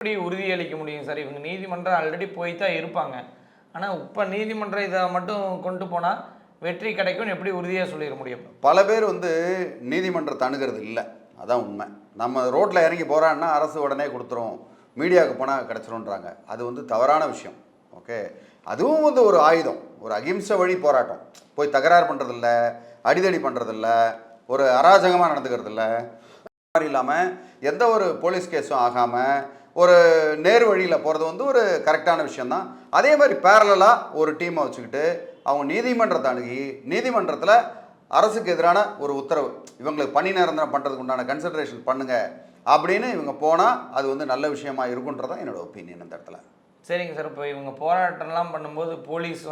எப்படி உறுதியளிக்க முடியும் சார்? இவங்க நீதிமன்றம் ஆல்ரெடி போய் தான் இருப்பாங்க. ஆனால் இப்போ நீதிமன்றம் இதை மட்டும் கொண்டு போனால் வெற்றி கிடைக்கும்னு எப்படி உறுதியாக சொல்லிட முடியும்? பல பேர் நீதிமன்றத்தை அணுகிறது இல்லை, அதான் உண்மை. நம்ம ரோட்டில் இறங்கி போகிறான்னா அரசு உடனே கொடுத்துரும், மீடியாவுக்கு போனால் கிடச்சிரும்ன்றாங்க. அது தவறான விஷயம். ஓகே, அதுவும் ஒரு ஆயுதம், ஒரு அகிம்சை வழி போராட்டம். போய் தகராறு பண்ணுறதில்ல, அடிதடி பண்ணுறதில்ல, ஒரு அராஜகமாக நடந்துக்கிறதில்ல, மாதிரி இல்லாமல் எந்த ஒரு போலீஸ் கேஸும் ஆகாமல் ஒரு நேர் வழியில் போகிறது ஒரு கரெக்டான விஷயந்தான். அதே மாதிரி பேரலாக ஒரு டீமை வச்சுக்கிட்டு அவங்க நீதிமன்றத்தை அணுகி நீதிமன்றத்தில் அரசுக்கு எதிரான ஒரு உத்தரவு, இவங்களுக்கு பணி நிரந்தரம் பண்ணுறதுக்கு உண்டான கன்சிடரேஷன் பண்ணுங்க அப்படின்னு இவங்க போனால் அது நல்ல விஷயமா இருக்குன்றதான் என்னோட ஒப்பீனியன் இந்த இடத்துல. சரிங்க சார். இப்போ இவங்க போராட்டம்லாம் பண்ணும்போது போலீஸ்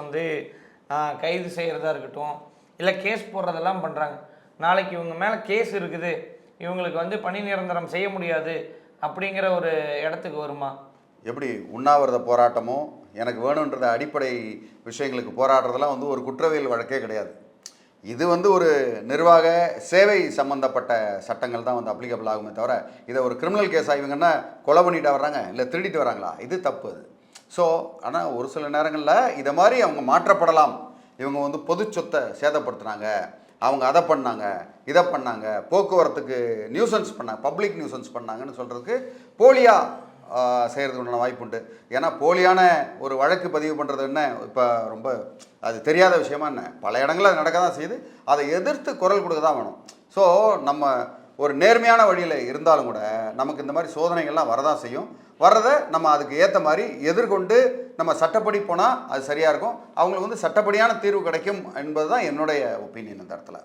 கைது செய்கிறதா இருக்கட்டும், இல்லை கேஸ் போடுறதெல்லாம் பண்ணுறாங்க. நாளைக்கு இவங்க மேலே கேஸ் இருக்குது, இவங்களுக்கு பணி நிரந்தரம் செய்ய முடியாது அப்படிங்கிற ஒரு இடத்துக்கு வருமா? எப்படி உண்ணாவிரத போராட்டமோ எனக்கு வேணுன்றத அடிப்படை விஷயங்களுக்கு போராடுறதெல்லாம் ஒரு குற்றவியல் வழக்கே கிடையாது. இது ஒரு நிர்வாக சேவை சம்மந்தப்பட்ட சட்டங்கள் தான் அப்ளிகபிள் ஆகுமே தவிர இதை ஒரு கிரிமினல் கேஸ் ஆகிவங்கன்னா கொலை பண்ணிட்டு வர்றாங்க இல்லை திருடிட்டு வராங்களா, இது தப்பு. அது ஸோ ஆனால் ஒரு சில நேரங்களில் இதை மாதிரி அவங்க மாற்றப்படலாம். இவங்க பொது சொத்தை சேதப்படுத்துனாங்க, அவங்க அதை பண்ணாங்க, இதை பண்ணாங்க, போக்குவரத்துக்கு நியூசன்ஸ் பண்ணாங்க, பப்ளிக் நியூசன்ஸ் பண்ணாங்கன்னு சொல்கிறதுக்கு போலியாக செய்கிறதுக்கு உண்டான வாய்ப்பு உண்டு. ஏன்னா போலியான ஒரு வழக்கு பதிவு பண்ணுறது என்ன இப்போ ரொம்ப அது தெரியாத விஷயமா என்ன, பல இடங்களில் அது நடக்க தான் செய்யுது. அதை எதிர்த்து குரல் கொடுக்க தான் வேணும். ஸோ நம்ம ஒரு நேர்மையான வழியில் இருந்தாலும் கூட நமக்கு இந்த மாதிரி சோதனைகள்லாம் வரதான் செய்யும். வர்றதை நம்ம அதுக்கு ஏற்ற மாதிரி எதிர்கொண்டு நம்ம சட்டப்படி போனால் அது சரியாக இருக்கும். அவங்களுக்கு சட்டப்படியான தீர்வு கிடைக்கும் என்பது தான் என்னுடைய ஒப்பீனியன் இந்த இடத்துல.